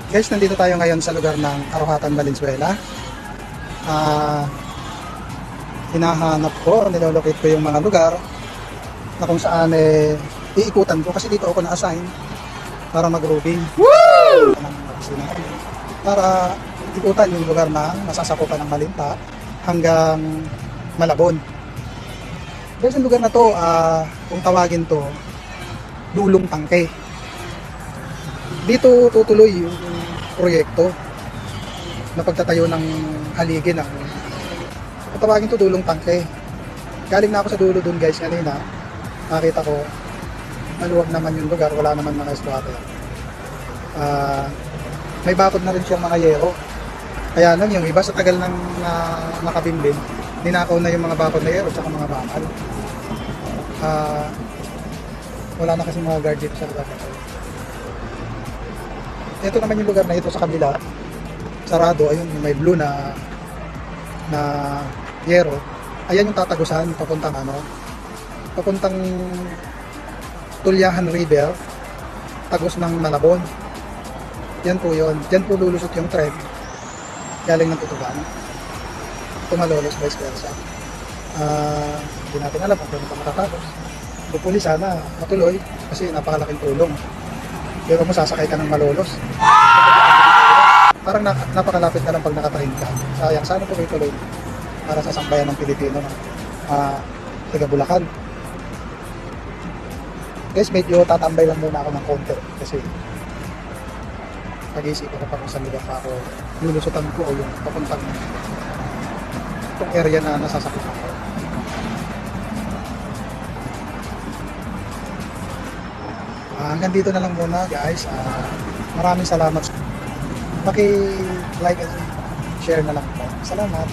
Guys, nandito tayo ngayon sa lugar ng Arohatan, Valenzuela. Hinahanap ko, nilolocate ko yung mga lugar na kung saan iikutan ko kasi dito ako na-assign para mag-roving. Woo! Para ikutan yung lugar na masasakupan ng Malinta hanggang Malabon. Guys, yung lugar na to, kung tawagin to, Dulong Tangke. Dito tutuloy yung proyekto na pagtatayo ng haligi ng tawagin to Dulong Tangke. Galing na ako sa dulo dun guys kanina. Nakita ko maluwag naman yung lugar, wala naman mga squatter. May bakod na rin siyang mga yero. Kaya lang yung iba sa tagal ng nakabimlim, ninakaw na yung mga bakod na yero at mga bakal. Wala na kasi mga guard dito sa lugar na ito. Ito naman yung lugar na ito sa kabila, sarado, ayun may blue na yero. Ayan yung tatagusan papuntang papuntang Tulyahan River, tagos ng Malabon. Yan po yun. Diyan po lulusot yung tren galing ng Tutuban, Tumalolos, vice versa. Hindi natin alam kung pa matatapos. Hopefully sana matuloy kasi napakalaking tulong. Pero mo sasakay ka ng Malolos, parang napakalapit na lang pag nakatahin ka. Sayang, sana tuloy-tuloy para sa sambayan ng Pilipino na taga Bulacan. Guys, medyo tatambay lang muna ako ng konti kasi nag-iisip ako pa kung saan lugar pa ako lulusutan ko o yung papuntang itong area na nasasakupan ko. Hanggang dito na lang muna guys. Maraming salamat. Paki-like and share na lang po. Salamat.